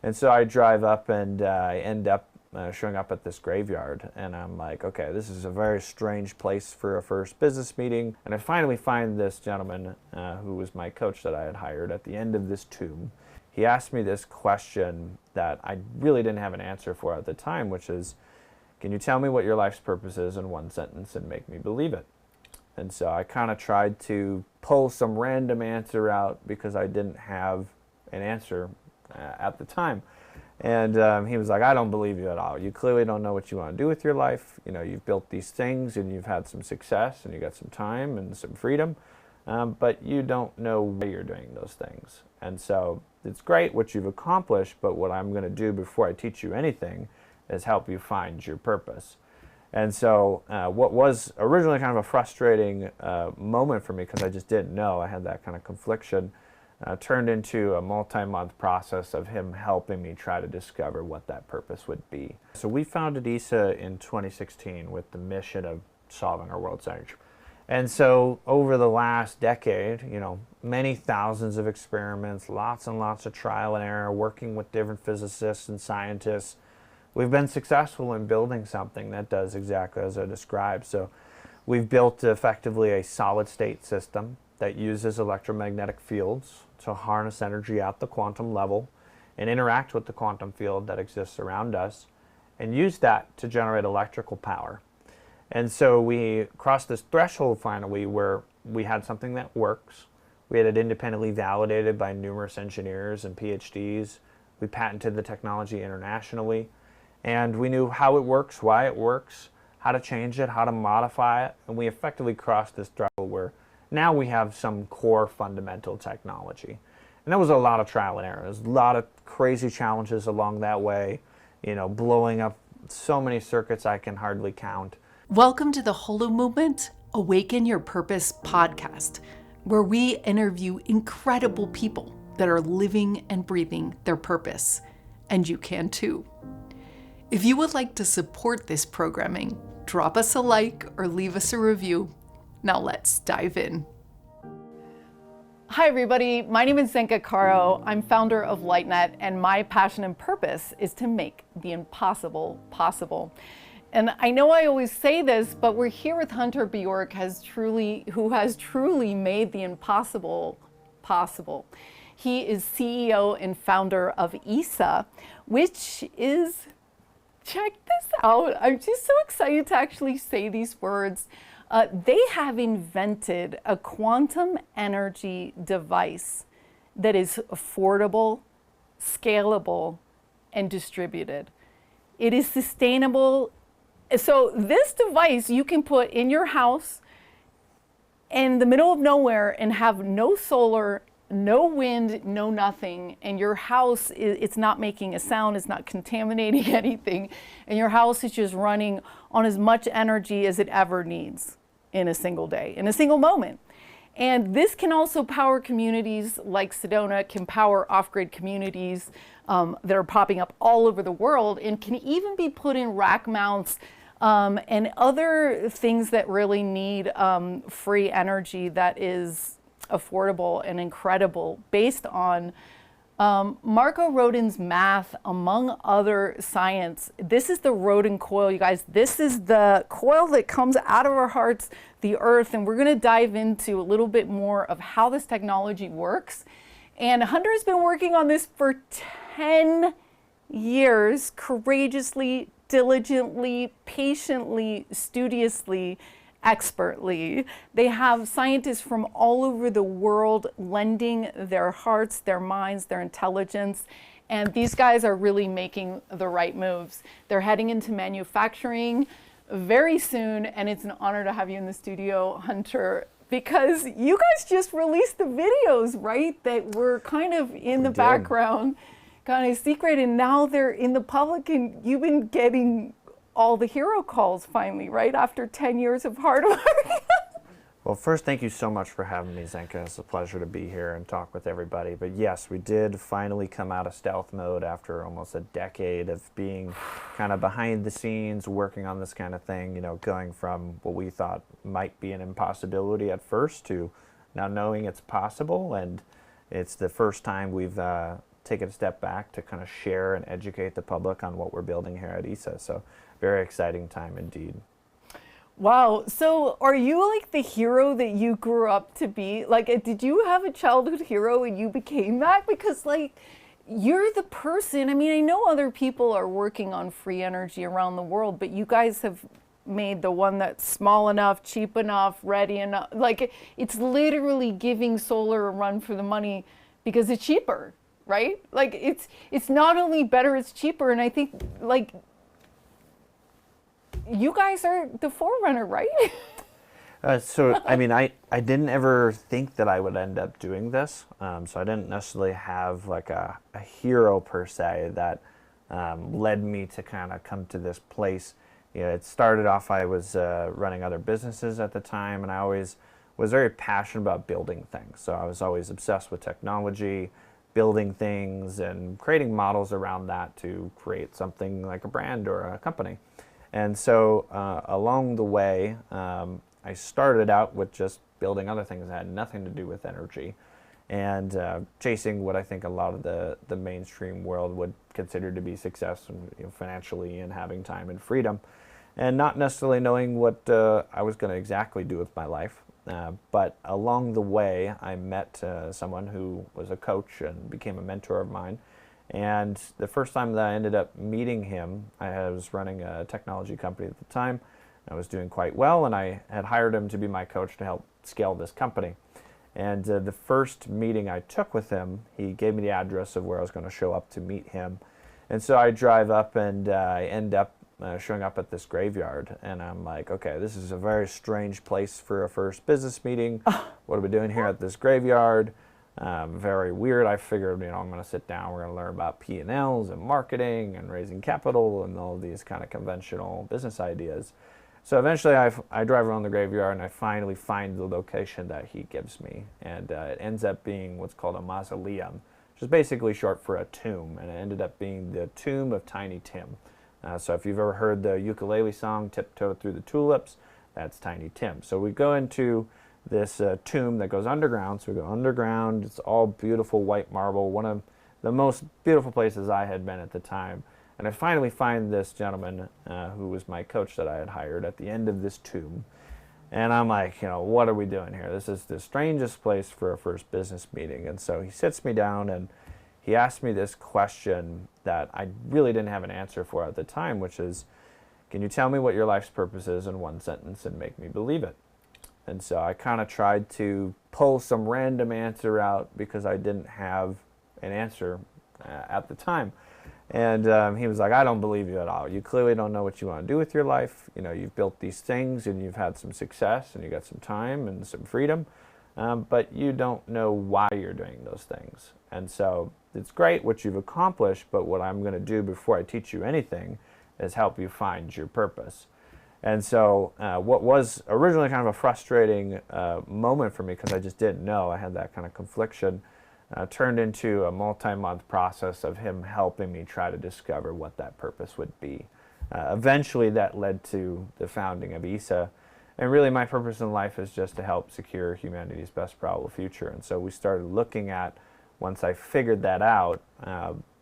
And so I drive up and I end up showing up at this graveyard, and I'm like, okay, this is a very strange place for a first business meeting. And I finally find this gentleman who was my coach that I had hired at the end of this tomb. He asked me this question that I really didn't have an answer for at the time, which is, can you tell me what your life's purpose is in one sentence and make me believe it? And so I kind of tried to pull some random answer out because I didn't have an answer at the time. And he was like, I don't believe you at all. You clearly don't know what you want to do with your life. You know, you've built these things and you've had some success and you got some time and some freedom, but you don't know why you're doing those things. And so it's great what you've accomplished, but what I'm going to do before I teach you anything is help you find your purpose. And so what was originally kind of a frustrating moment for me, because I just didn't know, I had that kind of confliction, turned into a multi-month process of him helping me try to discover what that purpose would be. So we founded ISA in 2016 with the mission of solving our world's energy. And so over the last decade, you know, many thousands of experiments, lots and lots of trial and error, working with different physicists and scientists, we've been successful in building something that does exactly as I described. So we've built effectively a solid state system that uses electromagnetic fields to harness energy at the quantum level and interact with the quantum field that exists around us and use that to generate electrical power. And so we crossed this threshold finally where we had something that works. We had it independently validated by numerous engineers and PhDs. We patented the technology internationally, and we knew how it works, why it works, how to change it, how to modify it, and we effectively crossed this threshold where now we have some core fundamental technology. And there was a lot of trial and error. There's a lot of crazy challenges along that way, you know, blowing up so many circuits I can hardly count. Welcome to the Holomovement, Awaken Your Purpose Podcast, where we interview incredible people that are living and breathing their purpose. And you can too. If you would like to support this programming, drop us a like or leave us a review. Now let's dive in. Hi everybody, my name is Zenka Caro. I'm founder of LightNet, and my passion and purpose is to make the impossible possible. And I know I always say this, but we're here with Hunter Bjork, who has truly made the impossible possible. He is CEO and founder of ISA, which is, check this out, I'm just so excited to actually say these words. They have invented a quantum energy device that is affordable, scalable, and distributed. It is sustainable. So this device you can put in your house in the middle of nowhere and have no solar, no wind, no nothing, and your house, it's not making a sound, it's not contaminating anything, and your house is just running on as much energy as it ever needs in a single day, in a single moment. And this can also power communities like Sedona, can power off-grid communities that are popping up all over the world, and can even be put in rack mounts and other things that really need free energy that is affordable and incredible based on Marco Rodin's math, among other science. This is the Rodin coil, you guys. This is the coil that comes out of our hearts, the earth, and we're going to dive into a little bit more of how this technology works. And Hunter has been working on this for 10 years, courageously, diligently, patiently, studiously, expertly. They have scientists from all over the world lending their hearts, their minds, their intelligence, and these guys are really making the right moves. They're heading into manufacturing very soon, and it's an honor to have you in the studio, Hunter, because you guys just released the videos, right, that were kind of in the background, kind of secret, and now they're in the public, and you've been getting all the hero calls finally, right, after 10 years of hard work. Well, first, thank you so much for having me, Zenka. It's a pleasure to be here and talk with everybody. But yes, we did finally come out of stealth mode after almost a decade of being kind of behind the scenes, working on this kind of thing, you know, going from what we thought might be an impossibility at first to now knowing it's possible. And it's the first time we've take it a step back to kind of share and educate the public on what we're building here at ISA. So very exciting time indeed. Wow. So are you like the hero that you grew up to be? Like, did you have a childhood hero and you became that? Because like, you're the person, I mean, I know other people are working on free energy around the world, but you guys have made the one that's small enough, cheap enough, ready enough. Like, it's literally giving solar a run for the money because it's cheaper, right? Like, it's not only better, it's cheaper. And I think like, you guys are the forerunner, right? So, I mean, I didn't ever think that I would end up doing this. So I didn't necessarily have like a hero per se that led me to kind of come to this place. You know, it started off, I was running other businesses at the time, and I always was very passionate about building things. So I was always obsessed with technology, building things, and creating models around that to create something like a brand or a company. And so along the way, I started out with just building other things that had nothing to do with energy and chasing what I think a lot of the mainstream world would consider to be success, and, financially, and having time and freedom, and not necessarily knowing what I was going to exactly do with my life. But along the way, I met someone who was a coach and became a mentor of mine. And the first time that I ended up meeting him, I was running a technology company at the time. I was doing quite well, and I had hired him to be my coach to help scale this company. And the first meeting I took with him, he gave me the address of where I was going to show up to meet him. And so I drive up, and I end up showing up at this graveyard. And I'm like, okay, this is a very strange place for a first business meeting. What are we doing here at this graveyard? Very weird. I figured, I'm going to sit down, we're going to learn about P&Ls and marketing and raising capital and all these kind of conventional business ideas. So eventually I drive around the graveyard, and I finally find the location that he gives me. And it ends up being what's called a mausoleum, which is basically short for a tomb. And it ended up being the tomb of Tiny Tim. So if you've ever heard the ukulele song, Tiptoe Through the Tulips, that's Tiny Tim. So we go into this tomb that goes underground. So we go underground. It's all beautiful white marble, one of the most beautiful places I had been at the time. And I finally find this gentleman who was my coach that I had hired at the end of this tomb. And I'm like, what are we doing here? This is the strangest place for a first business meeting. And so he sits me down, and he asked me this question that I really didn't have an answer for at the time, which is, can you tell me what your life's purpose is in one sentence and make me believe it? And so I kind of tried to pull some random answer out because I didn't have an answer at the time. And he was like, I don't believe you at all. You clearly don't know what you want to do with your life. You've built these things, and you've had some success, and you got some time and some freedom, but you don't know why you're doing those things. And so it's great what you've accomplished, but what I'm going to do before I teach you anything is help you find your purpose. And so what was originally kind of a frustrating moment for me, because I just didn't know, I had that kind of confliction, turned into a multi-month process of him helping me try to discover what that purpose would be. Eventually that led to the founding of ISA. And really my purpose in life is just to help secure humanity's best probable future. And so we started looking at, once I figured that out,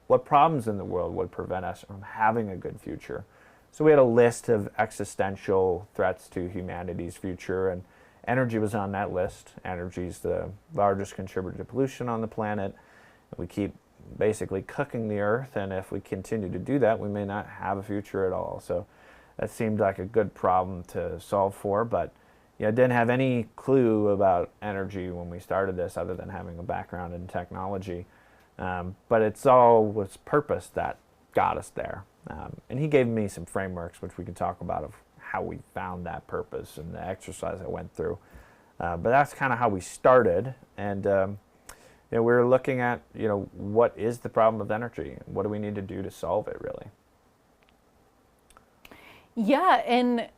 what problems in the world would prevent us from having a good future. So we had a list of existential threats to humanity's future, and energy was on that list. Energy is the largest contributor to pollution on the planet. We keep basically cooking the earth, and if we continue to do that, we may not have a future at all. So that seemed like a good problem to solve for, but I didn't have any clue about energy when we started this, other than having a background in technology. But it's all was purpose that got us there. And he gave me some frameworks, which we can talk about, of how we found that purpose and the exercise I went through. But that's kind of how we started. And we were looking at, what is the problem of energy? What do we need to do to solve it, really? Yeah, and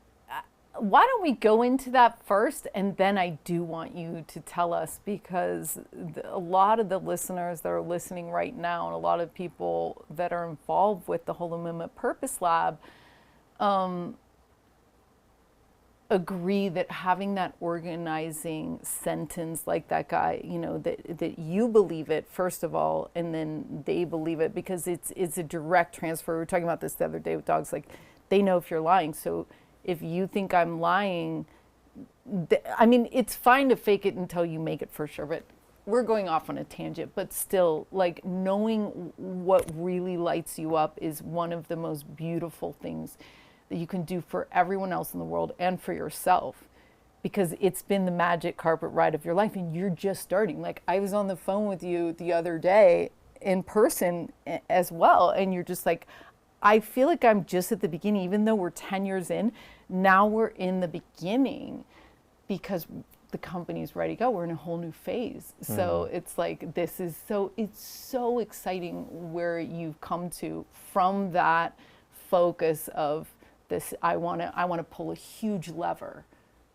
why don't we go into that first, and then I do want you to tell us, because a lot of the listeners that are listening right now, and a lot of people that are involved with the Holomovement Purpose Lab, agree that having that organizing sentence like that guy, that you believe it first of all, and then they believe it, because it's a direct transfer. We were talking about this the other day with dogs. Like, they know if you're lying. So if you think I'm lying, it's fine to fake it until you make it for sure. But we're going off on a tangent. But still, like, knowing what really lights you up is one of the most beautiful things that you can do for everyone else in the world and for yourself, because it's been the magic carpet ride of your life and you're just starting. Like, I was on the phone with you the other day in person as well, and you're just like, I feel like I'm just at the beginning, even though we're 10 years in. Now we're in the beginning because the company's ready to go. We're in a whole new phase. So it's like, it's so exciting where you've come to from that focus of this. I want to pull a huge lever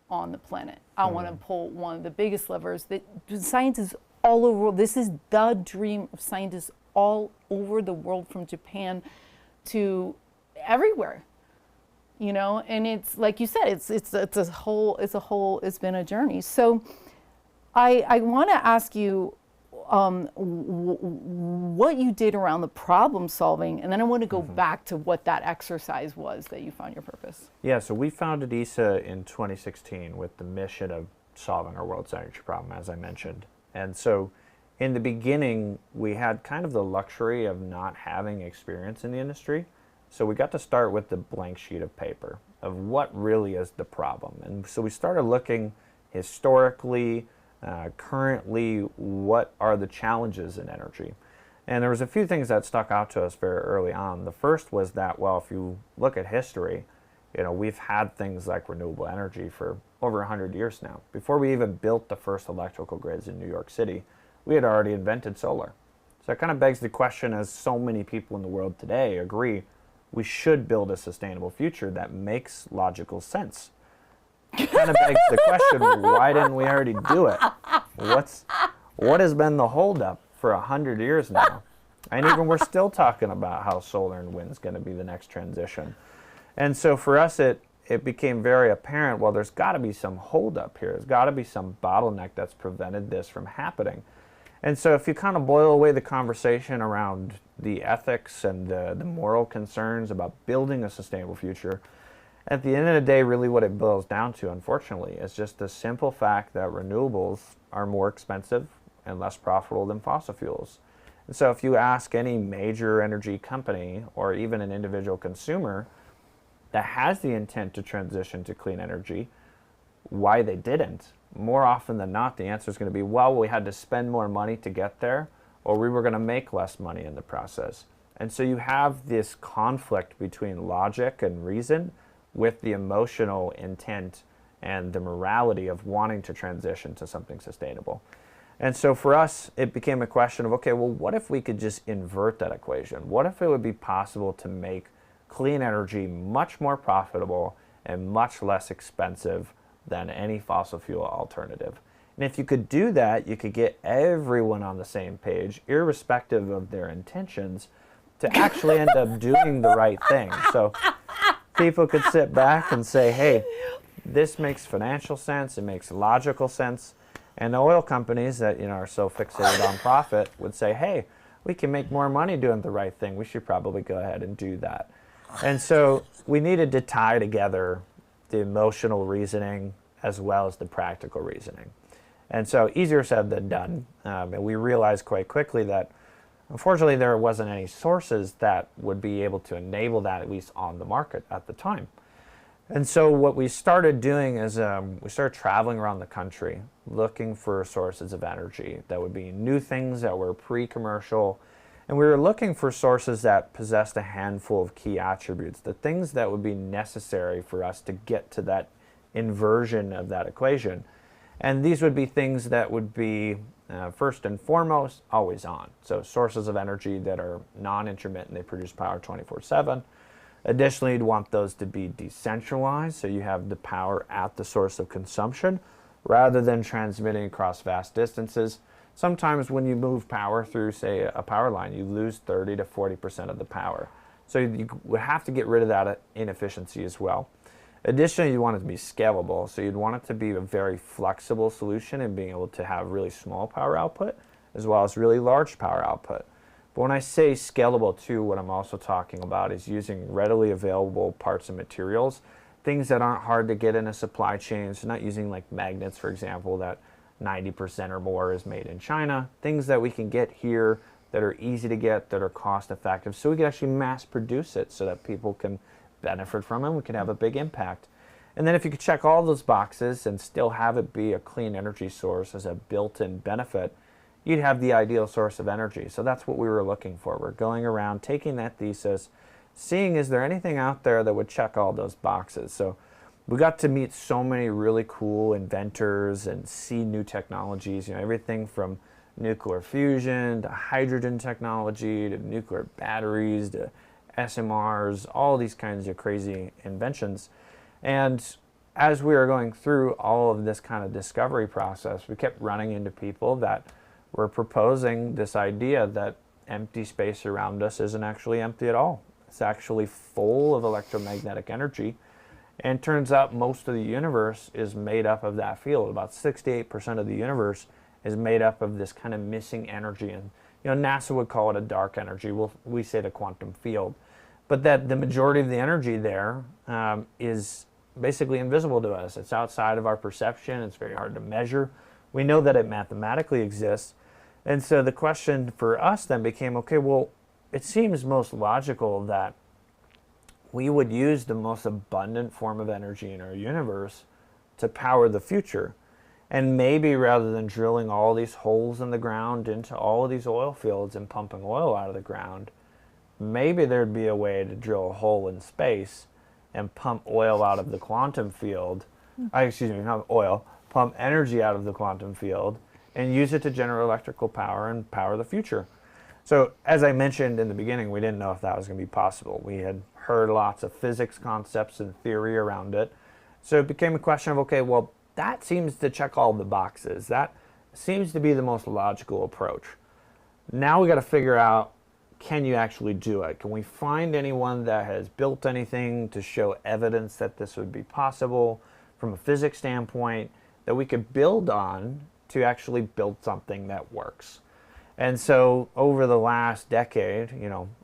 on the planet. I want to pull one of the biggest levers that scientists all over. This is the dream of scientists all over the world, from Japan to everywhere. And it's like you said, it's been a journey. So I want to ask you what you did around the problem solving, and then I want to go back to what that exercise was that you found your purpose. Yeah, so we founded ISA in 2016 with the mission of solving our world's energy problem, as I mentioned. And so in the beginning, we had kind of the luxury of not having experience in the industry. So we got to start with the blank sheet of paper of what really is the problem. And so we started looking historically, currently, what are the challenges in energy? And there was a few things that stuck out to us very early on. The first was that, well, if you look at history, we've had things like renewable energy for over 100 years now. Before we even built the first electrical grids in New York City, we had already invented solar. So it kind of begs the question, as so many people in the world today agree, we should build a sustainable future that makes logical sense. It kind of begs the question, why didn't we already do it? What has been the holdup for 100 years now? And even we're still talking about how solar and wind is going to be the next transition. And so for us, it became very apparent, well, there's got to be some holdup here. There's got to be some bottleneck that's prevented this from happening. And so if you kind of boil away the conversation around the ethics and the moral concerns about building a sustainable future, at the end of the day, really what it boils down to, unfortunately, is just the simple fact that renewables are more expensive and less profitable than fossil fuels. And so if you ask any major energy company or even an individual consumer that has the intent to transition to clean energy, why they didn't, more often than not, the answer is going to be, well, we had to spend more money to get there, or we were going to make less money in the process. And so you have this conflict between logic and reason with the emotional intent and the morality of wanting to transition to something sustainable. And so for us, it became a question of, okay, well, what if we could just invert that equation? What if it would be possible to make clean energy much more profitable and much less expensive than any fossil fuel alternative? And if you could do that, you could get everyone on the same page, irrespective of their intentions, to actually end up doing the right thing. So people could sit back and say, hey, this makes financial sense, it makes logical sense. And the oil companies that are so fixated on profit would say, hey, we can make more money doing the right thing. We should probably go ahead and do that. And so we needed to tie together the emotional reasoning as well as the practical reasoning. And so easier said than done. And we realized quite quickly that unfortunately there wasn't any sources that would be able to enable that, at least on the market at the time. And so what we started doing is we started traveling around the country looking for sources of energy that would be new things that were pre-commercial. And we were looking for sources that possessed a handful of key attributes, the things that would be necessary for us to get to that inversion of that equation. And these would be things that would be, first and foremost, always on. So sources of energy that are non-intermittent, they produce power 24/7. Additionally, you'd want those to be decentralized, so you have the power at the source of consumption rather than transmitting across vast distances. Sometimes when you move power through, say, a power line, you lose 30 to 40% of the power. So you would have to get rid of that inefficiency as well. Additionally, you want it to be scalable. So you'd want it to be a very flexible solution and being able to have really small power output as well as really large power output. But when I say scalable too, what I'm also talking about is using readily available parts and materials, things that aren't hard to get in a supply chain. So not using like magnets, for example, that 90% or more is made in China, things that we can get here that are easy to get, that are cost effective, so we can actually mass produce it so that people can benefit from it, we can have a big impact. And then if you could check all those boxes and still have it be a clean energy source as a built-in benefit, you'd have the ideal source of energy. So that's what we were looking for. We're going around, taking that thesis, seeing is there anything out there that would check all those boxes. So we got to meet so many really cool inventors and see new technologies, everything from nuclear fusion to hydrogen technology to nuclear batteries to SMRs, all these kinds of crazy inventions. And as we were going through all of this kind of discovery process, we kept running into people that were proposing this idea that empty space around us isn't actually empty at all. It's actually full of electromagnetic energy. And it turns out most of the universe is made up of that field. About 68% of the universe is made up of this kind of missing energy. And NASA would call it a dark energy. We say the quantum field. But that the majority of the energy there is basically invisible to us. It's outside of our perception. It's very hard to measure. We know that it mathematically exists. And so the question for us then became, okay, well, it seems most logical that we would use the most abundant form of energy in our universe to power the future. And maybe rather than drilling all these holes in the ground into all of these oil fields and pumping oil out of the ground, maybe there'd be a way to drill a hole in space and pump oil out of the quantum field, not oil, pump energy out of the quantum field and use it to generate electrical power and power the future. So as I mentioned in the beginning, we didn't know if that was going to be possible. We had heard lots of physics concepts and theory around it. So it became a question of, okay, well, that seems to check all the boxes. That seems to be the most logical approach. Now we got to figure out, can you actually do it? Can we find anyone that has built anything to show evidence that this would be possible from a physics standpoint that we could build on to actually build something that works? And so over the last decade,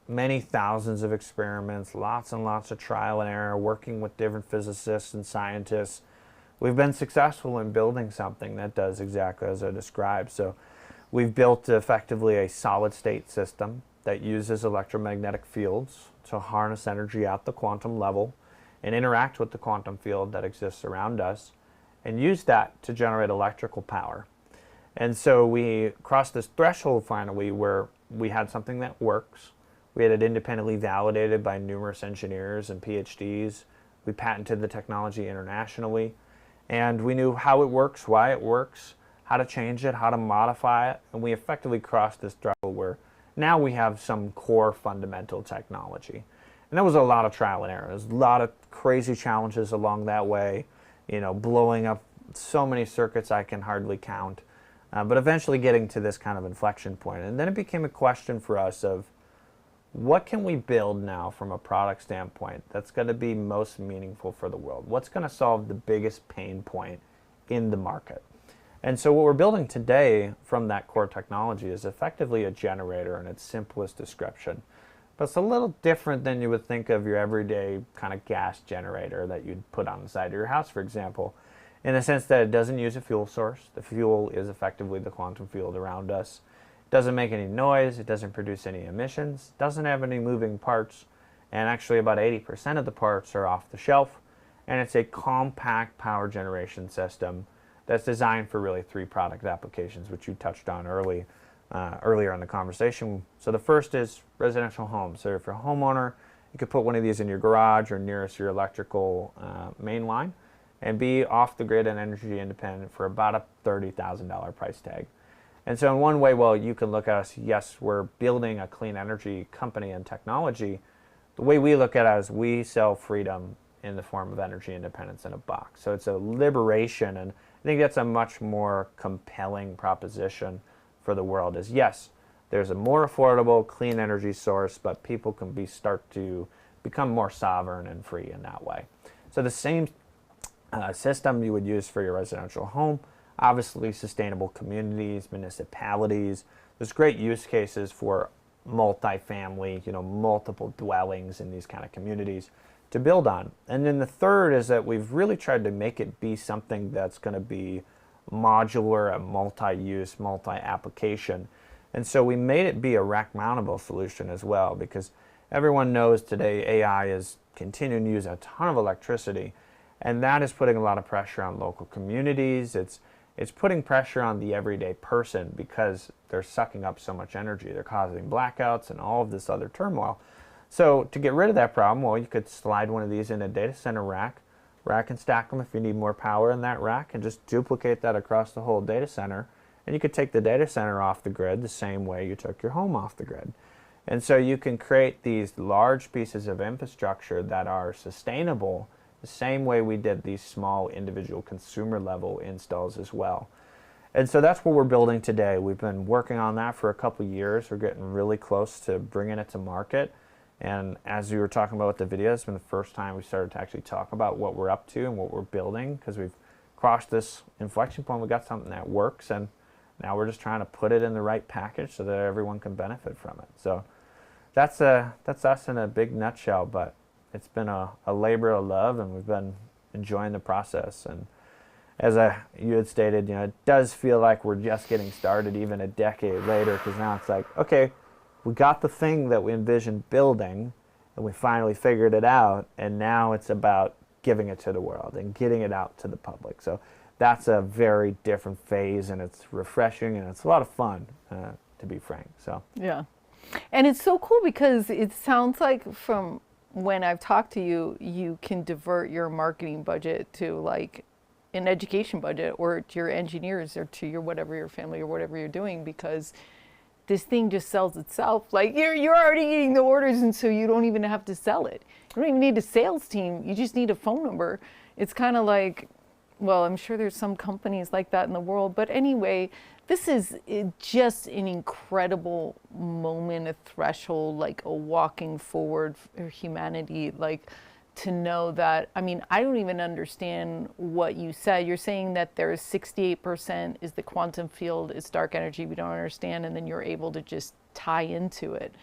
many thousands of experiments, lots and lots of trial and error, working with different physicists and scientists, we've been successful in building something that does exactly as I described. So we've built effectively a solid state system that uses electromagnetic fields to harness energy at the quantum level and interact with the quantum field that exists around us and use that to generate electrical power. And so we crossed this threshold finally where we had something that works. We had it independently validated by numerous engineers and PhDs. We patented the technology internationally. And we knew how it works, why it works, how to change it, how to modify it. And we effectively crossed this threshold where now we have some core fundamental technology. And there was a lot of trial and error. There's a lot of crazy challenges along that way, blowing up so many circuits I can hardly count. But eventually getting to this kind of inflection point. And then it became a question for us of what can we build now from a product standpoint that's going to be most meaningful for the world? What's going to solve the biggest pain point in the market? And so what we're building today from that core technology is effectively a generator in its simplest description. But it's a little different than you would think of your everyday kind of gas generator that you'd put on the side of your house, for example, in the sense that it doesn't use a fuel source. The fuel is effectively the quantum field around us. It doesn't make any noise, it doesn't produce any emissions, doesn't have any moving parts, and actually about 80% of the parts are off the shelf, and it's a compact power generation system that's designed for really 3 product applications, which you touched on earlier in the conversation. So the first is residential homes. So if you're a homeowner, you could put one of these in your garage or nearest your electrical main line and be off the grid and energy independent for about a $30,000 price tag. And so in one way, well, you can look at us, yes, we're building a clean energy company and technology. The way we look at it is we sell freedom in the form of energy independence in a box. So it's a liberation, and I think that's a much more compelling proposition for the world is, yes, there's a more affordable, clean energy source, but people can start to become more sovereign and free in that way. So the same system you would use for your residential home, obviously sustainable communities, municipalities. There's great use cases for multifamily, multiple dwellings in these kind of communities to build on. And then the third is that we've really tried to make it be something that's going to be modular, a multi-use, multi-application. And so we made it be a rack mountable solution as well, because everyone knows today AI is continuing to use a ton of electricity, and that is putting a lot of pressure on local communities. It's putting pressure on the everyday person because they're sucking up so much energy. They're causing blackouts and all of this other turmoil. So to get rid of that problem, well, you could slide one of these in a data center rack and stack them if you need more power in that rack, and just duplicate that across the whole data center. And you could take the data center off the grid the same way you took your home off the grid. And so you can create these large pieces of infrastructure that are sustainable the same way we did these small individual consumer level installs as well. And so that's what we're building today. We've been working on that for a couple of years. We're getting really close to bringing it to market. And as we were talking about with the video, it's been the first time we started to actually talk about what we're up to and what we're building, because we've crossed this inflection point. We got something that works, and now we're just trying to put it in the right package so that everyone can benefit from it. So that's us in a big nutshell, but it's been a labor of love, and we've been enjoying the process. And as you had stated, it does feel like we're just getting started even a decade later, because now it's like, okay, we got the thing that we envisioned building, and we finally figured it out, and now it's about giving it to the world and getting it out to the public. So that's a very different phase, and it's refreshing, and it's a lot of fun, to be frank. So yeah, and it's so cool because it sounds like from when I've talked to you, you can divert your marketing budget to like an education budget, or to your engineers, or to your whatever, your family, or whatever you're doing, because this thing just sells itself. Like you're already getting the orders, and so you don't even have to sell it. You don't even need a sales team. You just need a phone number. It's kind of like, well, I'm sure there's some companies like that in the world, but anyway, this is just an incredible moment, a threshold, like a walking forward for humanity, like to know that, I mean, I don't even understand what you said. You're saying that there's 68% is the quantum field, it's dark energy we don't understand, and then you're able to just tie into it.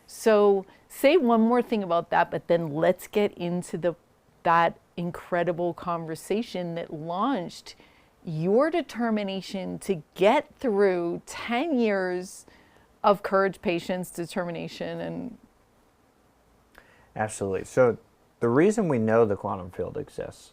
So say one more thing about that, but then let's get into that incredible conversation that launched your determination to get through 10 years of courage, patience, determination, and... Absolutely. So the reason we know the quantum field exists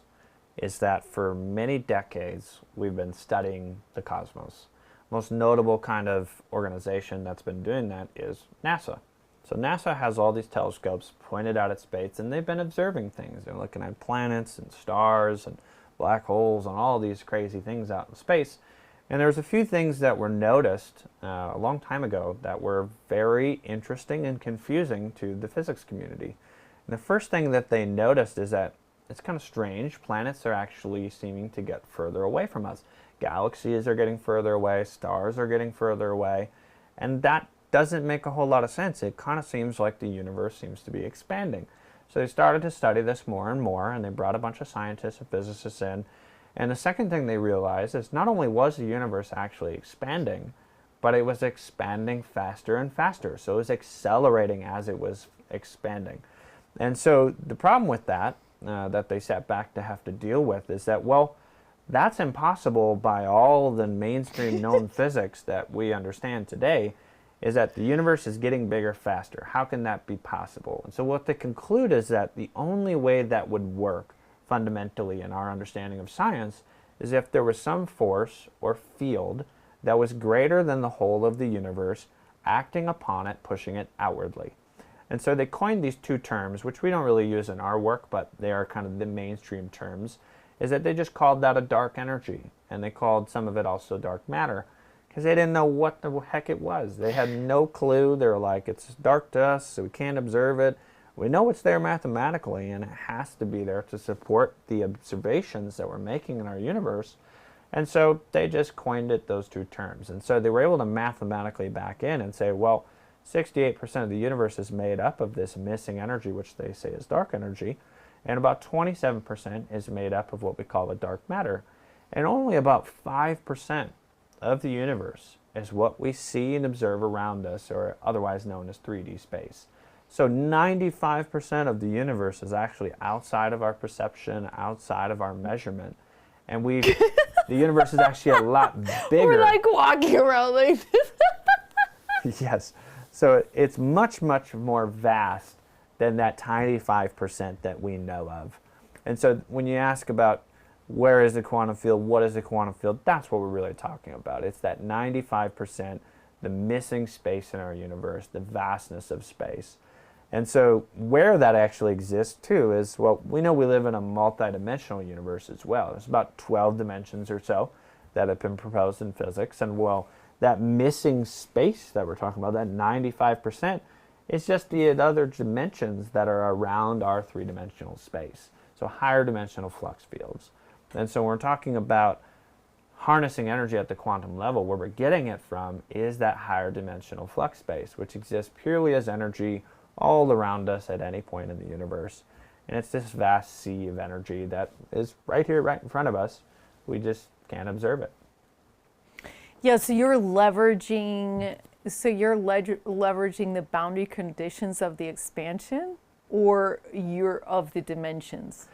is that for many decades we've been studying the cosmos. Most notable kind of organization that's been doing that is NASA. So NASA has all these telescopes pointed out at space, and they've been observing things. They're looking at planets and stars and black holes and all these crazy things out in space. And there's a few things that were noticed a long time ago that were very interesting and confusing to the physics community. And the first thing that they noticed is that it's kind of strange. Planets are actually seeming to get further away from us. Galaxies are getting further away, stars are getting further away, and that doesn't make a whole lot of sense. It kind of seems like the universe seems to be expanding. So they started to study this more and more, and they brought a bunch of scientists and physicists in. And the second thing they realized is not only was the universe actually expanding, but it was expanding faster and faster. So it was accelerating as it was expanding. And so the problem with that, that they sat back to have to deal with, is that, well, that's impossible by all the mainstream known physics that we understand today, is that the universe is getting bigger faster. How can that be possible? And so what they conclude is that the only way that would work fundamentally in our understanding of science is if there was some force or field that was greater than the whole of the universe, acting upon it, pushing it outwardly. And so they coined these two terms, which we don't really use in our work, but they are kind of the mainstream terms, is that they just called that a dark energy, and they called some of it also dark matter, because they didn't know what the heck it was. They had no clue. They were like, it's dark to us, so we can't observe it. We know it's there mathematically, and it has to be there to support the observations that we're making in our universe. And so they just coined it those two terms. And so they were able to mathematically back in and say, well, 68% of the universe is made up of this missing energy, which they say is dark energy. And about 27% is made up of what we call the dark matter. And only about 5% of the universe is what we see and observe around us, or otherwise known as 3D space. So 95% of the universe is actually outside of our perception, outside of our measurement. And the universe is actually a lot bigger. We're like walking around like this. Yes. So it's much, much more vast than that tiny 5% that we know of. And so when you ask about where is the quantum field, what is the quantum field, that's what we're really talking about. It's that 95%, the missing space in our universe, the vastness of space. And so where that actually exists too is, well, we know we live in a multidimensional universe as well. There's about 12 dimensions or so that have been proposed in physics. And well, that missing space that we're talking about, that 95%, is just the other dimensions that are around our three-dimensional space. So higher dimensional flux fields. And so when we're talking about harnessing energy at the quantum level, where we're getting it from is that higher dimensional flux space, which exists purely as energy all around us at any point in the universe. And it's this vast sea of energy that is right here, right in front of us. We just can't observe it. Yeah, so you're leveraging the boundary conditions of the expansion, or you're of the dimensions?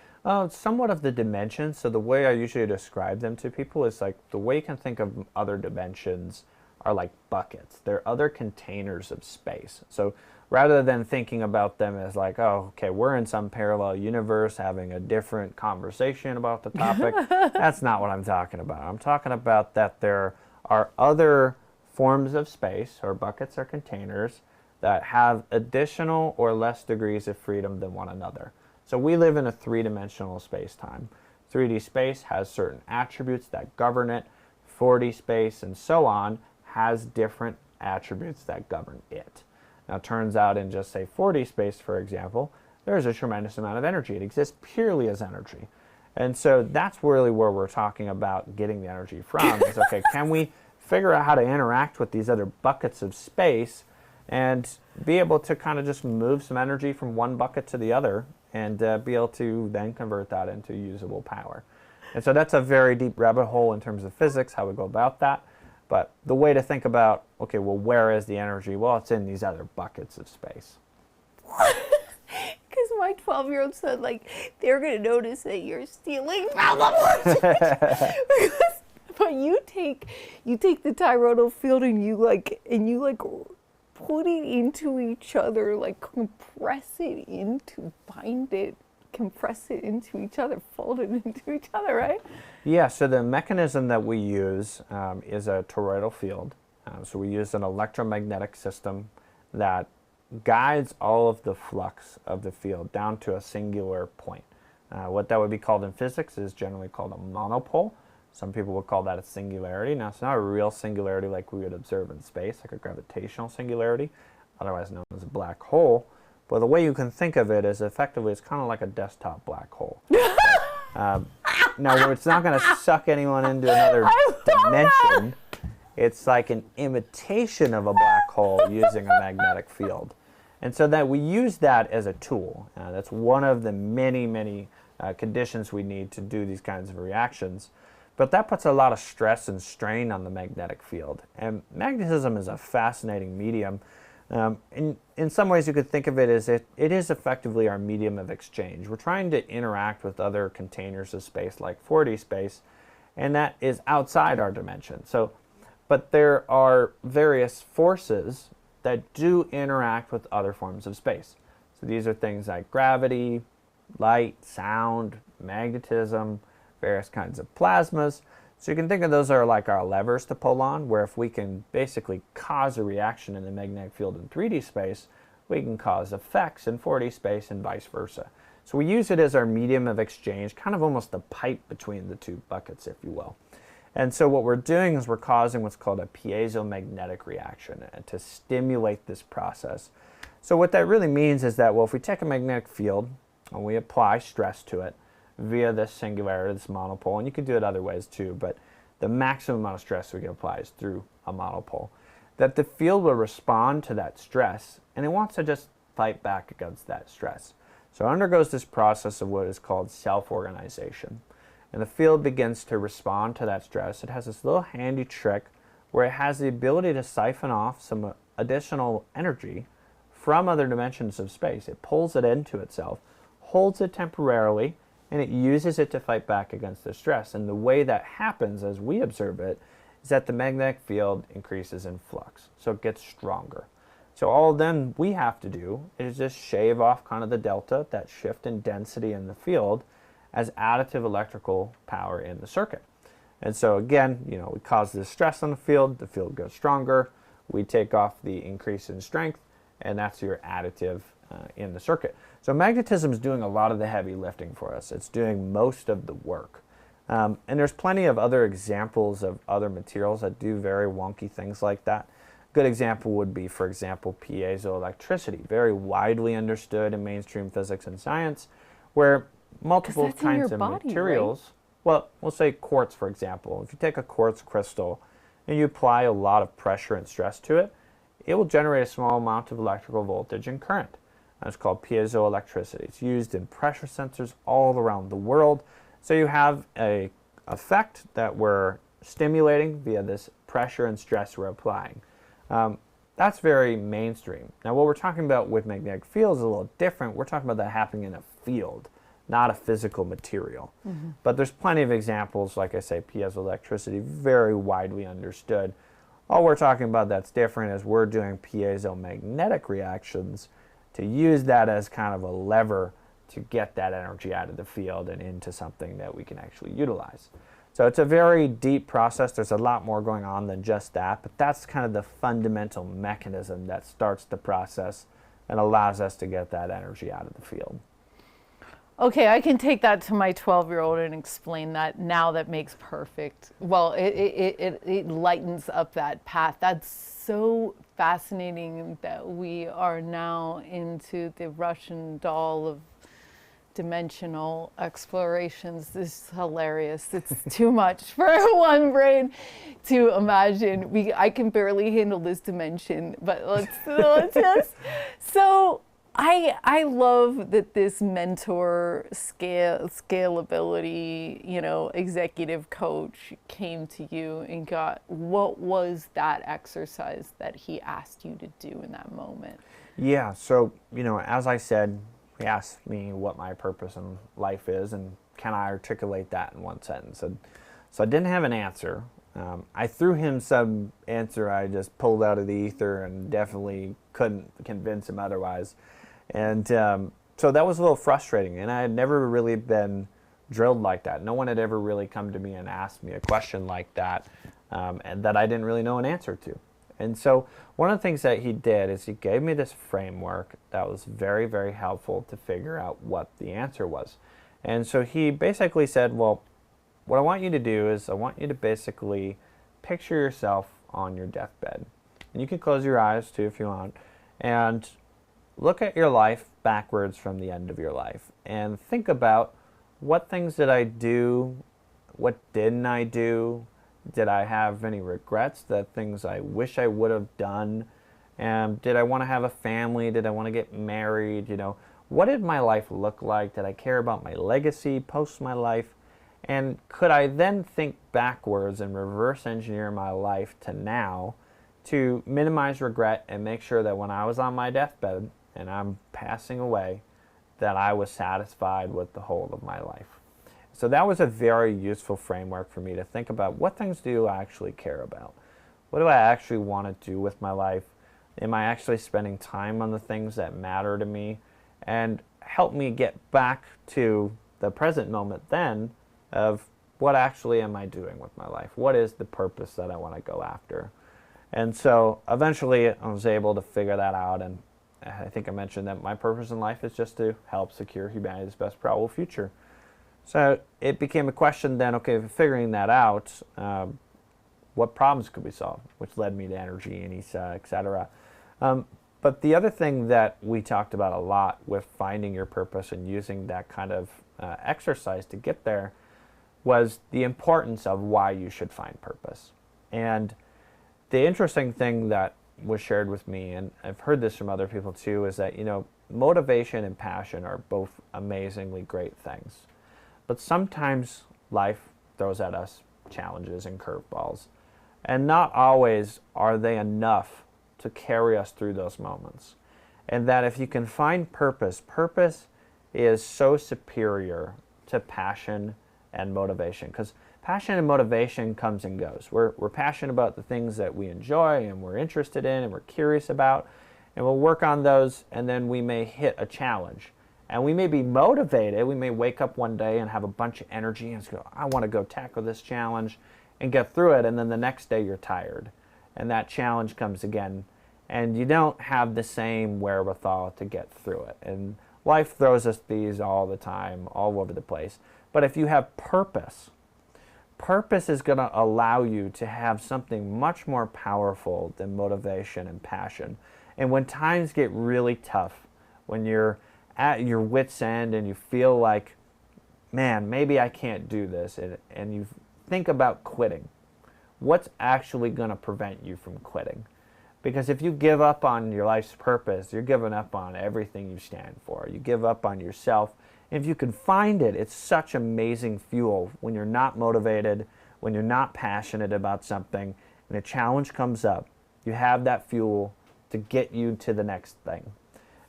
Somewhat of the dimensions. So the way I usually describe them to people is like the way you can think of other dimensions are like buckets. They're other containers of space. So rather than thinking about them as like, oh, okay, we're in some parallel universe having a different conversation about the topic, that's not what I'm talking about. I'm talking about that there are other forms of space, or buckets or containers, that have additional or less degrees of freedom than one another. So we live in a three-dimensional space-time. 3D space has certain attributes that govern it. 4D space and so on has different attributes that govern it. Now it turns out in just say 4D space, for example, there's a tremendous amount of energy. It exists purely as energy. And so that's really where we're talking about getting the energy from. Is okay, can we figure out how to interact with these other buckets of space and be able to kind of just move some energy from one bucket to the other, and be able to then convert that into usable power. And so that's a very deep rabbit hole in terms of physics, how we go about that. But the way to think about, okay, well, where is the energy? Well, it's in these other buckets of space. Because my 12-year-old said, like, they're going to notice that you're stealing from them. But you take the toroidal field and you put it into each other, like compress it into, bind it, compress it into each other, fold it into each other, right? Yeah, so the mechanism that we use is a toroidal field. So we use an electromagnetic system that guides all of the flux of the field down to a singular point. What that would be called in physics is generally called a monopole. Some people would call that a singularity. Now, it's not a real singularity like we would observe in space, like a gravitational singularity, otherwise known as a black hole. But the way you can think of it is effectively it's kind of like a desktop black hole. Now, it's not going to suck anyone into another dimension. It's like an imitation of a black hole using a magnetic field. And so that we use that as a tool. That's one of the many, many conditions we need to do these kinds of reactions. But that puts a lot of stress and strain on the magnetic field. And magnetism is a fascinating medium. In some ways you could think of it as it is effectively our medium of exchange. We're trying to interact with other containers of space like 4D space, and that is outside our dimension. But there are various forces that do interact with other forms of space. So these are things like gravity, light, sound, magnetism, various kinds of plasmas. So you can think of those are like our levers to pull on, where if we can basically cause a reaction in the magnetic field in 3D space, we can cause effects in 4D space and vice versa. So we use it as our medium of exchange, kind of almost a pipe between the two buckets, if you will. And so what we're doing is we're causing what's called a piezomagnetic reaction to stimulate this process. So what that really means is that, well, if we take a magnetic field and we apply stress to it via this singularity, this monopole, and you can do it other ways too, but the maximum amount of stress we can apply is through a monopole, that the field will respond to that stress, and it wants to just fight back against that stress. So it undergoes this process of what is called self-organization. And the field begins to respond to that stress. It has this little handy trick where it has the ability to siphon off some additional energy from other dimensions of space. It pulls it into itself, holds it temporarily, and it uses it to fight back against the stress. And the way that happens as we observe it is that the magnetic field increases in flux, so it gets stronger. So all then we have to do is just shave off kind of the delta, that shift in density in the field, as additive electrical power in the circuit. And so again, we cause this stress on the field goes stronger, we take off the increase in strength, and that's your additive in the circuit. So magnetism is doing a lot of the heavy lifting for us. It's doing most of the work. And there's plenty of other examples of other materials that do very wonky things like that. Good example would be, for example, piezoelectricity, very widely understood in mainstream physics and science, where multiple kinds of materials, right? Well, we'll say quartz, for example. If you take a quartz crystal and you apply a lot of pressure and stress to it, it will generate a small amount of electrical voltage and current. That's called piezoelectricity. It's used in pressure sensors all around the world. So you have an effect that we're stimulating via this pressure and stress we're applying. That's very mainstream. Now what we're talking about with magnetic fields is a little different. We're talking about that happening in a field, not a physical material. Mm-hmm. But there's plenty of examples, like I say, piezoelectricity, very widely understood. All we're talking about that's different is we're doing piezomagnetic reactions to use that as kind of a lever to get that energy out of the field and into something that we can actually utilize. So it's a very deep process. There's a lot more going on than just that, but that's kind of the fundamental mechanism that starts the process and allows us to get that energy out of the field. Okay, I can take that to my 12-year-old and explain that now. That makes perfect. Well, it lightens up that path. That's so fascinating that we are now into the Russian doll of dimensional explorations. This is hilarious. It's too much for one brain to imagine. I can barely handle this dimension, but let's just. So I love that this mentor scalability, executive coach came to you and what was that exercise that he asked you to do in that moment? Yeah, so, as I said, he asked me what my purpose in life is and can I articulate that in one sentence. So I didn't have an answer. I threw him some answer I just pulled out of the ether and definitely couldn't convince him otherwise. And so that was a little frustrating, and I had never really been drilled like that. No one had ever really come to me and asked me a question like that, and that I didn't really know an answer to. And so one of the things that he did is he gave me this framework that was very, very helpful to figure out what the answer was. And so he basically said, well, what I want you to do is I want you to basically picture yourself on your deathbed. And you can close your eyes too if you want. And look at your life backwards from the end of your life. And think about what things did I do? What didn't I do? Did I have any regrets, that things I wish I would have done? Did I want to have a family? Did I want to get married? What did my life look like? Did I care about my legacy post my life? And could I then think backwards and reverse engineer my life to now to minimize regret and make sure that when I was on my deathbed and I'm passing away, that I was satisfied with the whole of my life? So that was a very useful framework for me to think about what things do I actually care about? What do I actually want to do with my life? Am I actually spending time on the things that matter to me? And help me get back to the present moment then of what actually am I doing with my life? What is the purpose that I want to go after? And so eventually I was able to figure that out, and I think I mentioned that my purpose in life is just to help secure humanity's best probable future. So it became a question then, okay, figuring that out, what problems could we solve? Which led me to Energy and ISA, etc. But the other thing that we talked about a lot with finding your purpose and using that kind of exercise to get there was the importance of why you should find purpose. And the interesting thing that was shared with me, and I've heard this from other people too, is that, motivation and passion are both amazingly great things. But sometimes life throws at us challenges and curveballs. And not always are they enough to carry us through those moments. And that if you can find purpose, purpose is so superior to passion and motivation. Because passion and motivation comes and goes. We're passionate about the things that we enjoy and we're interested in and we're curious about. And we'll work on those, and then we may hit a challenge. And we may be motivated. We may wake up one day and have a bunch of energy and go, I want to go tackle this challenge and get through it. And then the next day you're tired. And that challenge comes again. And you don't have the same wherewithal to get through it. And life throws us these all the time, all over the place. But if you have purpose, purpose is going to allow you to have something much more powerful than motivation and passion. And when times get really tough, when you're at your wit's end and you feel like, man, maybe I can't do this, and you think about quitting, what's actually going to prevent you from quitting? Because if you give up on your life's purpose, you're giving up on everything you stand for. You give up on yourself. And if you can find it, it's such amazing fuel when you're not motivated, when you're not passionate about something, and a challenge comes up. You have that fuel to get you to the next thing.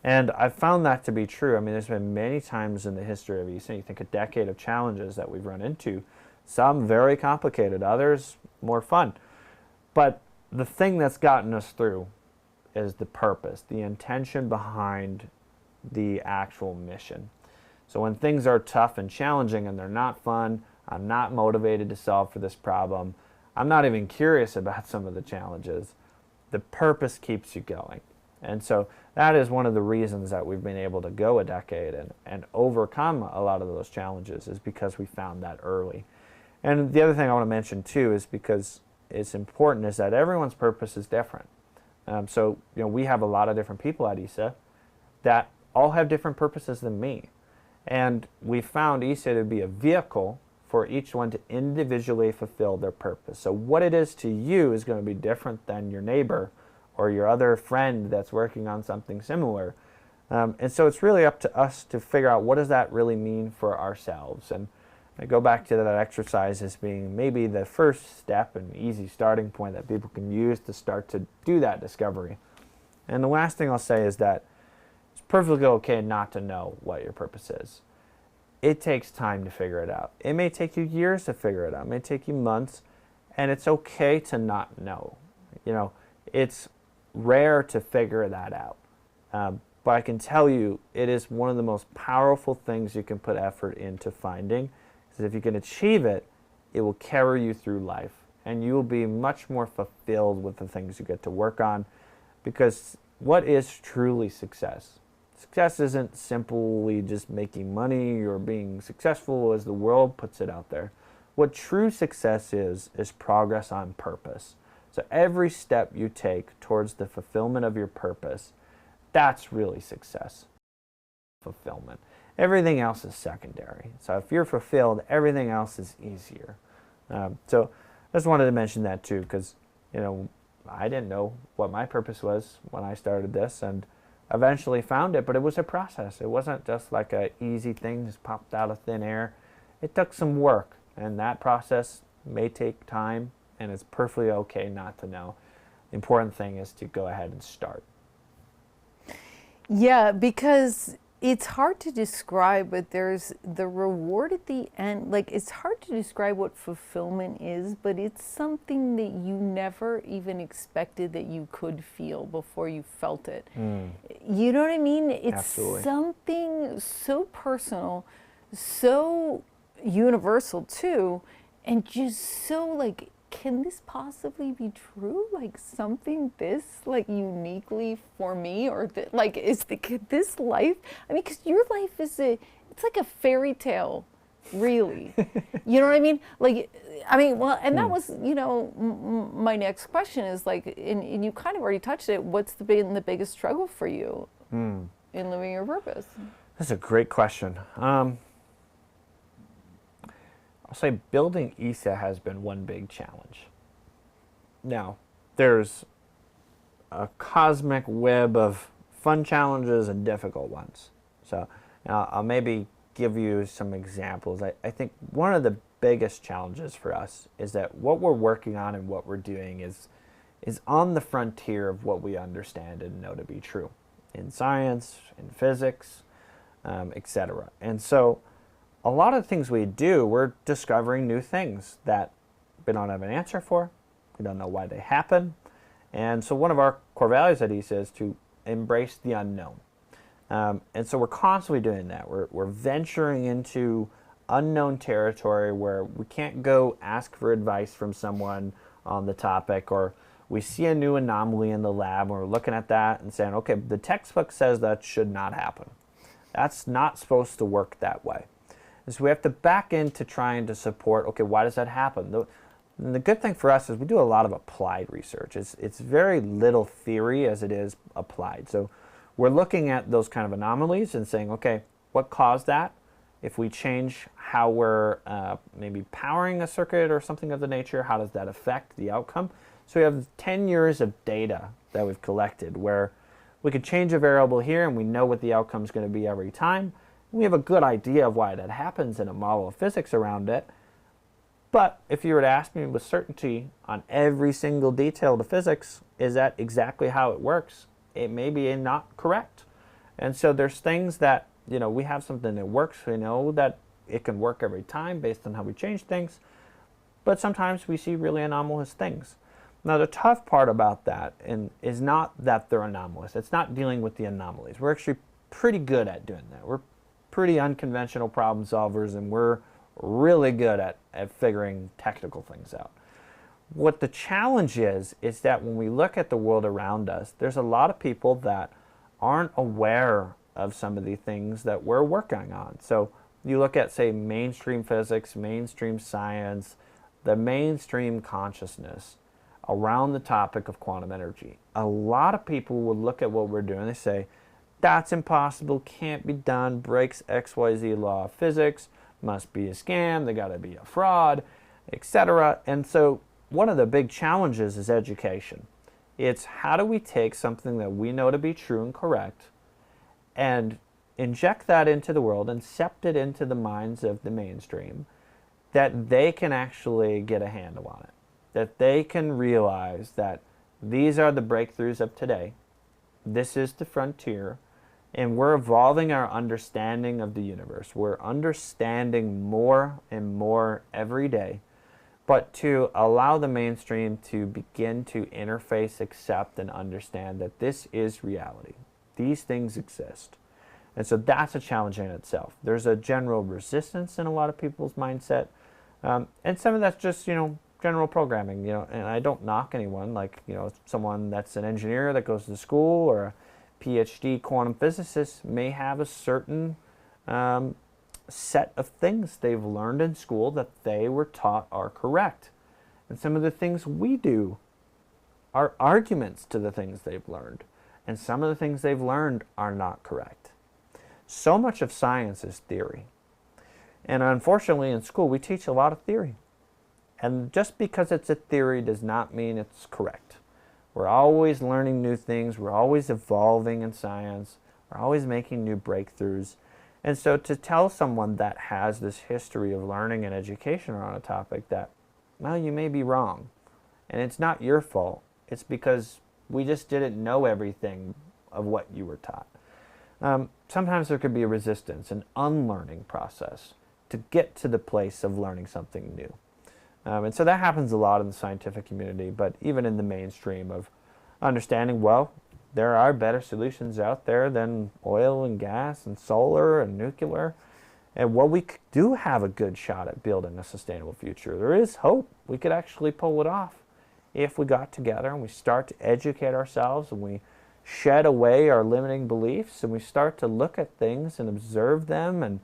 And I've found that to be true. I mean, there's been many times in the history of ISA, you think a decade of challenges that we've run into, some very complicated, others more fun. But the thing that's gotten us through is the purpose, the intention behind the actual mission. So when things are tough and challenging and they're not fun, I'm not motivated to solve for this problem, I'm not even curious about some of the challenges, the purpose keeps you going. And so that is one of the reasons that we've been able to go a decade and overcome a lot of those challenges, is because we found that early. And the other thing I want to mention too is, because it's important, is that everyone's purpose is different. So we have a lot of different people at ISA that all have different purposes than me. And we found ISA to be a vehicle for each one to individually fulfill their purpose. So what it is to you is going to be different than your neighbor or your other friend that's working on something similar. And so it's really up to us to figure out, what does that really mean for ourselves? And I go back to that exercise as being maybe the first step and easy starting point that people can use to start to do that discovery. And the last thing I'll say is that it's perfectly okay not to know what your purpose is. It takes time to figure it out. It may take you years to figure it out. It may take you months, and it's okay to not know. It's rare to figure that out. But I can tell you, it is one of the most powerful things you can put effort into finding. Because if you can achieve it, it will carry you through life, and you will be much more fulfilled with the things you get to work on. Because what is truly success? Success isn't simply just making money or being successful as the world puts it out there. What true success is progress on purpose. So every step you take towards the fulfillment of your purpose, that's really success. Fulfillment. Everything else is secondary. So if you're fulfilled, everything else is easier. So I just wanted to mention that too, because I didn't know what my purpose was when I started this, and eventually found it, but it was a process. It wasn't just like an easy thing just popped out of thin air. It took some work, and that process may take time, and it's perfectly okay not to know. The important thing is to go ahead and start. Yeah, because it's hard to describe, but there's the reward at the end. Like, it's hard to describe what fulfillment is, but it's something that you never even expected that you could feel before you felt it. You know what I mean? It's Absolutely. something so personal, so universal too, and just so like, can this possibly be true? Like, something this like uniquely for me, or could this life? I mean, because your life it's like a fairy tale, really. You know what I mean? Well, and that was my next question is like, and you kind of already touched it. What's been the biggest struggle for you in living your purpose? That's a great question. I'll say building ISA has been one big challenge. Now, there's a cosmic web of fun challenges and difficult ones. So I'll maybe give you some examples. I think one of the biggest challenges for us is that what we're working on and what we're doing is on the frontier of what we understand and know to be true in science, in physics, etc. And so a lot of the things we do, we're discovering new things that we don't have an answer for. We don't know why they happen. And so one of our core values at ISA is to embrace the unknown. And so we're constantly doing that. We're venturing into unknown territory where we can't go ask for advice from someone on the topic, or we see a new anomaly in the lab and we're looking at that and saying, okay, the textbook says that should not happen. That's not supposed to work that way. And so we have to back into trying to support, okay, why does that happen? The good thing for us is we do a lot of applied research. It's very little theory as it is applied. So we're looking at those kind of anomalies and saying, okay, what caused that? If we change how we're maybe powering a circuit or something of the nature, how does that affect the outcome? So we have 10 years of data that we've collected where we could change a variable here and we know what the outcome is going to be every time. We have a good idea of why that happens and a model of physics around it. But if you were to ask me with certainty on every single detail of the physics, is that exactly how it works? It may be not correct. And so there's things that, we have something that works. We know that it can work every time based on how we change things. But sometimes we see really anomalous things. Now, the tough part about that is not that they're anomalous. It's not dealing with the anomalies. We're actually pretty good at doing that. We're pretty unconventional problem solvers, and we're really good at figuring technical things out. What the challenge is that when we look at the world around us, there's a lot of people that aren't aware of some of the things that we're working on. So you look at, say, mainstream physics, mainstream science, the mainstream consciousness around the topic of quantum energy. A lot of people will look at what we're doing, they say, that's impossible, can't be done, breaks XYZ law of physics, must be a scam, they gotta be a fraud, etc. And so one of the big challenges is education. It's how do we take something that we know to be true and correct and inject that into the world and sept it into the minds of the mainstream, that they can actually get a handle on it, that they can realize that these are the breakthroughs of today, this is the frontier, and we're evolving our understanding of the universe. We're understanding more and more every day, but to allow the mainstream to begin to interface, accept, and understand that this is reality. These things exist. And so that's a challenge in itself. There's a general resistance in a lot of people's mindset. And some of that's just, general programming, and I don't knock anyone, like, someone that's an engineer that goes to school or a PhD quantum physicist may have a certain set of things they've learned in school that they were taught are correct. And some of the things we do are arguments to the things they've learned. And some of the things they've learned are not correct. So much of science is theory. And unfortunately in school we teach a lot of theory. And just because it's a theory does not mean it's correct. We're always learning new things. We're always evolving in science. We're always making new breakthroughs. And so to tell someone that has this history of learning and education around a topic that, well, you may be wrong. And it's not your fault. It's because we just didn't know everything of what you were taught. Sometimes there could be a resistance, an unlearning process to get to the place of learning something new. And so that happens a lot in the scientific community, but even in the mainstream of understanding, well, there are better solutions out there than oil and gas and solar and nuclear. And while we do have a good shot at building a sustainable future, there is hope. We could actually pull it off if we got together and we start to educate ourselves and we shed away our limiting beliefs and we start to look at things and observe them and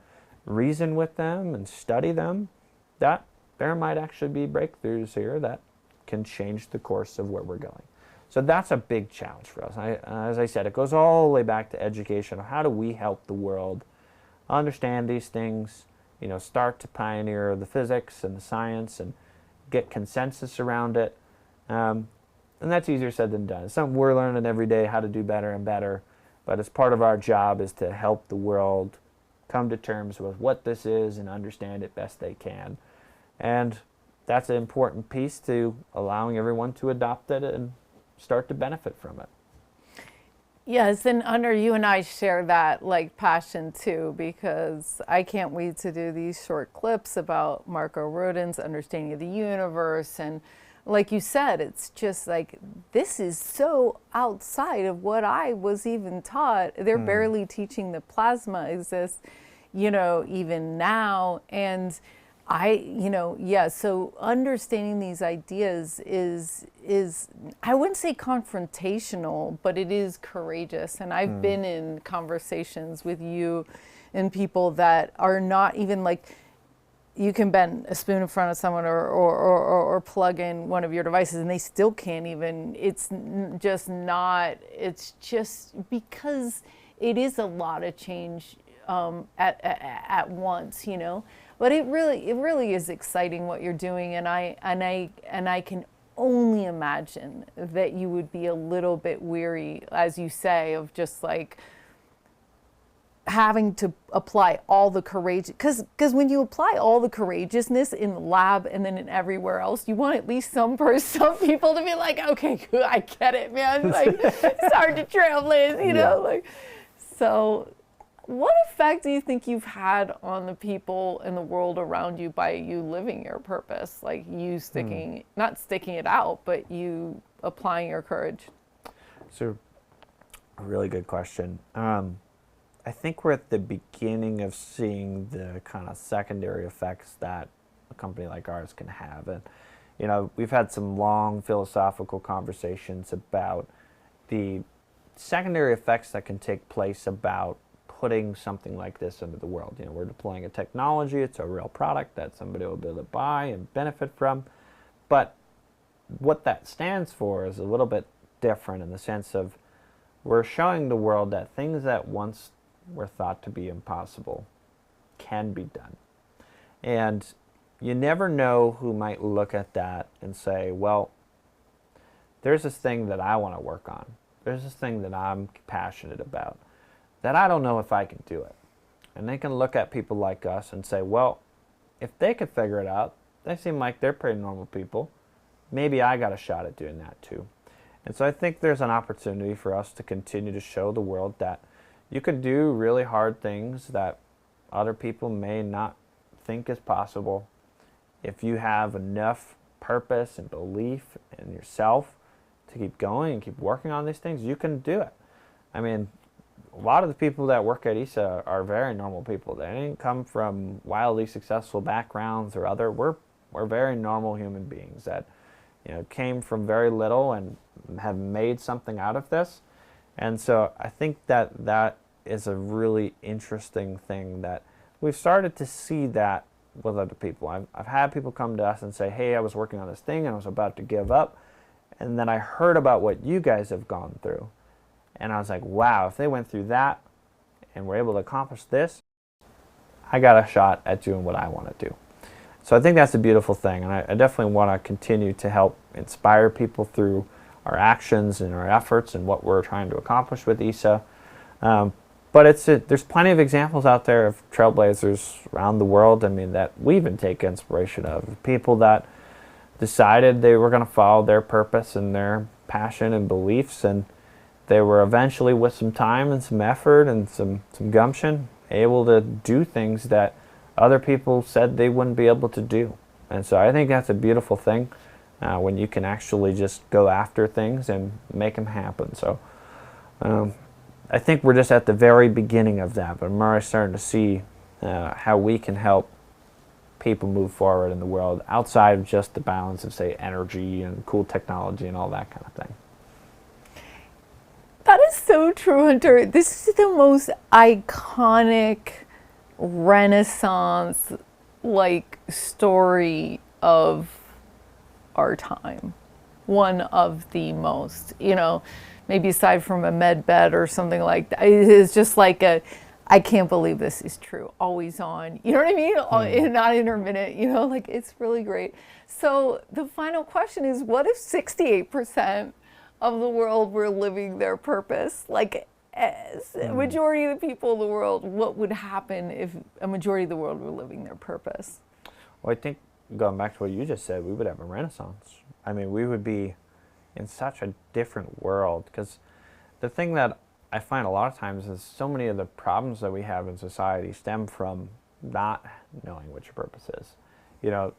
reason with them and study them. That there might actually be breakthroughs here that can change the course of where we're going. So that's a big challenge for us. As I said, it goes all the way back to education. How do we help the world understand these things, start to pioneer the physics and the science and get consensus around it. And that's easier said than done. It's something we're learning every day how to do better and better. But as part of our job is to help the world come to terms with what this is and understand it best they can. And that's an important piece to allowing everyone to adopt it and start to benefit from it. Yes, and Hunter, you and I share that like passion too, because I can't wait to do these short clips about Marco Rodin's understanding of the universe. And like you said, it's just like, this is so outside of what I was even taught. They're barely teaching the plasma exists, even now. And so understanding these ideas is I wouldn't say confrontational, but it is courageous. And I've been in conversations with you and people that are not even like, you can bend a spoon in front of someone or plug in one of your devices and they still can't even, it's just because it is a lot of change at once, But it really is exciting what you're doing, and I can only imagine that you would be a little bit weary, as you say, of just like having to apply all the courage, because when you apply all the courageousness in the lab and then in everywhere else, you want at least some people to be like, okay, good, I get it, man. Like, it's hard to trailblaze, like, so. What effect do you think you've had on the people in the world around you by you living your purpose? Like you not sticking it out, but you applying your courage? So, a really good question. I think we're at the beginning of seeing the kind of secondary effects that a company like ours can have. And, we've had some long philosophical conversations about the secondary effects that can take place about putting something like this into the world. We're deploying a technology, it's a real product that somebody will be able to buy and benefit from. But what that stands for is a little bit different in the sense of we're showing the world that things that once were thought to be impossible can be done. And you never know who might look at that and say, well, there's this thing that I want to work on. There's this thing that I'm passionate about that I don't know if I can do it. And they can look at people like us and say, well, if they could figure it out, they seem like they're pretty normal people. Maybe I got a shot at doing that too. And so I think there's an opportunity for us to continue to show the world that you can do really hard things that other people may not think is possible. If you have enough purpose and belief in yourself to keep going and keep working on these things, you can do it. I mean, a lot of the people that work at ISA are very normal people. They didn't come from wildly successful backgrounds or other. We're very normal human beings that came from very little and have made something out of this. And so I think that is a really interesting thing that we've started to see that with other people. I've had people come to us and say, hey, I was working on this thing and I was about to give up. And then I heard about what you guys have gone through. And I was like, wow, if they went through that and were able to accomplish this, I got a shot at doing what I want to do. So I think that's a beautiful thing. And I definitely want to continue to help inspire people through our actions and our efforts and what we're trying to accomplish with ISA. But there's plenty of examples out there of trailblazers around the world, that we even take inspiration of. People that decided they were going to follow their purpose and their passion and beliefs, and they were eventually, with some time and some effort and some gumption, able to do things that other people said they wouldn't be able to do. And so I think that's a beautiful thing when you can actually just go after things and make them happen. So I think we're just at the very beginning of that, but I'm already starting to see how we can help people move forward in the world outside of just the balance of, say, energy and cool technology and all that kind of thing. That is so true, Hunter. This is the most iconic Renaissance story of our time. One of the most, maybe aside from a med bed or something like that. It is just like I can't believe this is true. Always on. You know what I mean? Not intermittent, it's really great. So the final question is, what if 68% of the world were living their purpose? as a majority of the people in the world, what would happen if a majority of the world were living their purpose? Well, I think going back to what you just said, we would have a renaissance. I mean, we would be in such a different world, because the thing that I find a lot of times is so many of the problems that we have in society stem from not knowing what your purpose is. You know,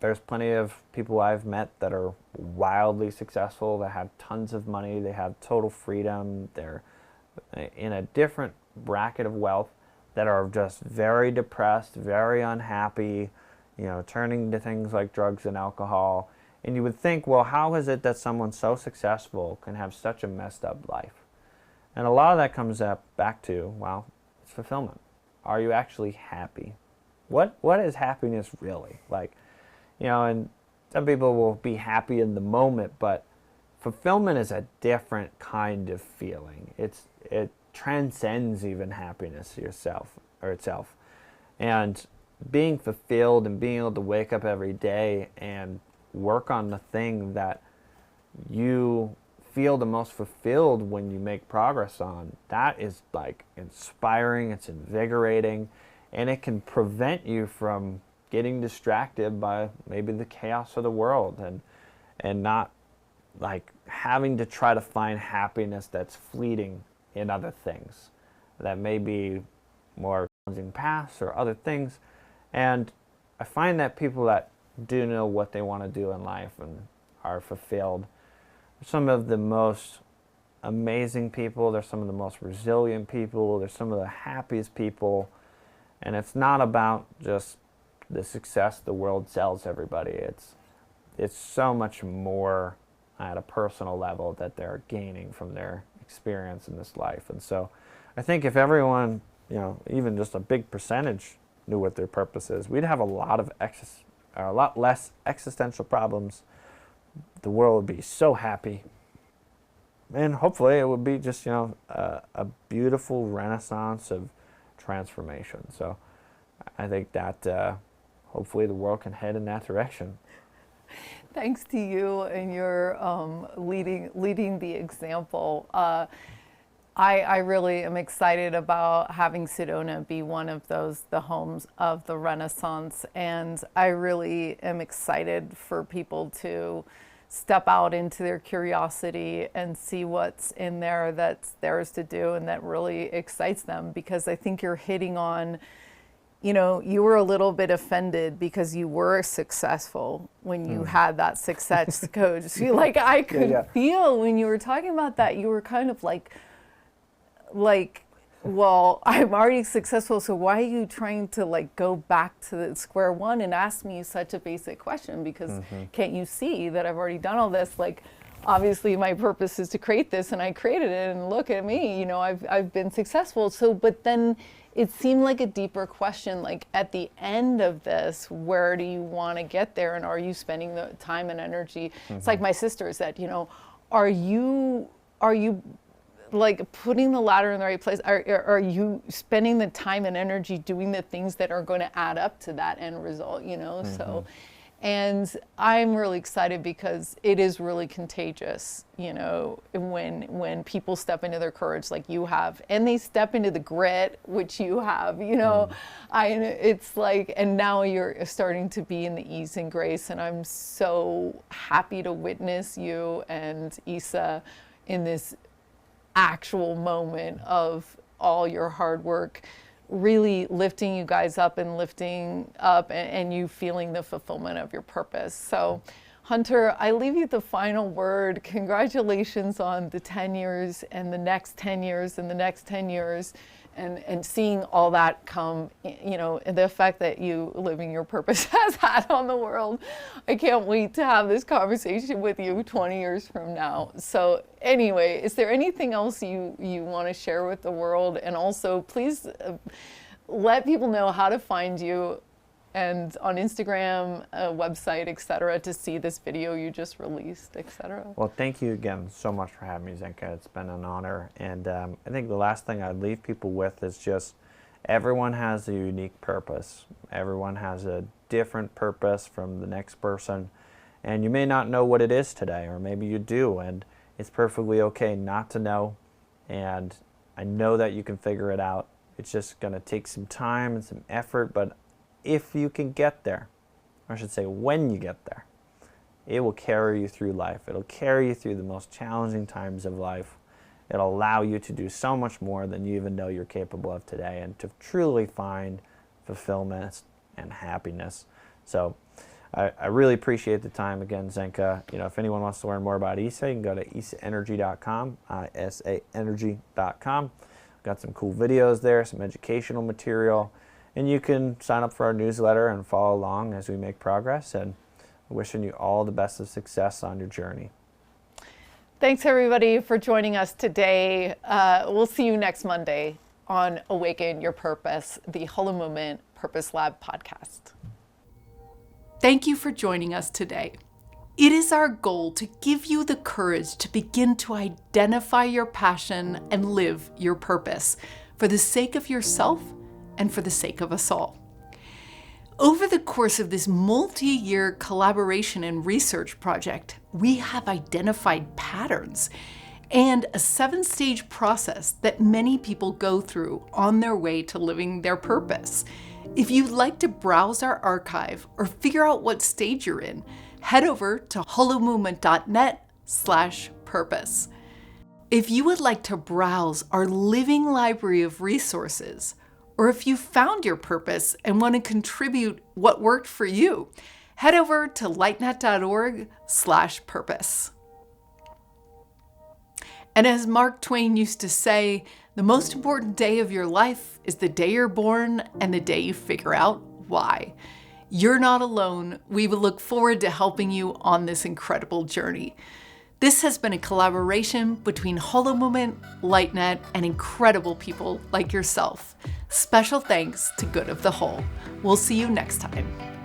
there's plenty of people I've met that are wildly successful, that have tons of money, they have total freedom, they're in a different bracket of wealth, that are just very depressed, very unhappy, you know, turning to things like drugs and alcohol. And you would think, well, how is it that someone so successful can have such a messed up life? And a lot of that comes back to, well, it's fulfillment. Are you actually happy? What is happiness really? Like, you know, and some people will be happy in the moment, but fulfillment is a different kind of feeling. It transcends even happiness itself. And being fulfilled and being able to wake up every day and work on the thing that you feel the most fulfilled when you make progress on, that is like inspiring, it's invigorating, and it can prevent you from getting distracted by maybe the chaos of the world, and not like having to try to find happiness that's fleeting in other things that may be more challenging paths or other things. And I find that people that do know what they want to do in life and are fulfilled are some of the most amazing people. They're some of the most resilient people. They're some of the happiest people. And it's not about just the success the world sells everybody. It's so much more at a personal level that they're gaining from their experience in this life. And so I think if everyone, you know, even just a big percentage knew what their purpose is, we'd have a lot less existential problems. The world would be so happy. And hopefully it would be just, you know, a beautiful renaissance of transformation. So I think that hopefully the world can head in that direction. Thanks to you and your leading the example. I really am excited about having Sedona be one of the homes of the Renaissance, and I really am excited for people to step out into their curiosity and see what's in there that's theirs to do and that really excites them, because I think you're hitting on, you know, you were a little bit offended because you were successful when you had that success coach. Like I could feel when you were talking about that, you were kind of like, well, I'm already successful, so why are you trying to like go back to the square one and ask me such a basic question? Because can't you see that I've already done all this? Like, obviously my purpose is to create this, and I created it, and look at me, you know, I've been successful. So, but then it seemed like a deeper question, like at the end of this, where do you want to get there, and are you spending the time and energy? It's like my sister said, you know, are you like putting the ladder in the right place? Are you spending the time and energy doing the things that are going to add up to that end result, you know? So, and I'm really excited because it is really contagious, you know, when people step into their courage like you have, and they step into the grit, which you have, you know, it's like, and now you're starting to be in the ease and grace, and I'm so happy to witness you and Isa in this actual moment of all your hard work really lifting you guys up and lifting up and you feeling the fulfillment of your purpose. So Hunter, I leave you the final word. Congratulations on the 10 years and the next 10 years and the next 10 years and seeing all that come, you know, and the effect that you living your purpose has had on the world. I can't wait to have this conversation with you 20 years from now. So anyway, is there anything else you want to share with the world? And also, please let people know how to find you and on Instagram, website, etc., to see this video you just released, etc. Well, thank you again so much for having me, Zenka. It's been an honor. And I think the last thing I'd leave people with is just everyone has a unique purpose. Everyone has a different purpose from the next person. And you may not know what it is today, or maybe you do, and it's perfectly okay not to know. And I know that you can figure it out. It's just going to take some time and some effort, but if you can get there, or I should say when you get there, it will carry you through life. It'll carry you through the most challenging times of life. It'll allow you to do so much more than you even know you're capable of today, and to truly find fulfillment and happiness. So I really appreciate the time again, Zenka. If anyone wants to learn more about ISA, you can go to isaenergy.com, isaenergy.com. Got some cool videos there, some educational material, and you can sign up for our newsletter and follow along as we make progress. And wishing you all the best of success on your journey. Thanks everybody for joining us today. We'll see you next Monday on Awaken Your Purpose, the Holomovement Purpose Lab podcast. Thank you for joining us today. It is our goal to give you the courage to begin to identify your passion and live your purpose for the sake of yourself and for the sake of us all. Over the course of this multi-year collaboration and research project, we have identified patterns and a 7-stage process that many people go through on their way to living their purpose. If you'd like to browse our archive or figure out what stage you're in, head over to holomovement.net/purpose. If you would like to browse our living library of resources, or if you found your purpose and want to contribute what worked for you, head over to lightnet.org/purpose. And as Mark Twain used to say, the most important day of your life is the day you're born and the day you figure out why. You're not alone. We will look forward to helping you on this incredible journey. This has been a collaboration between Holomovement, LightNet, and incredible people like yourself. Special thanks to Good of the Whole. We'll see you next time.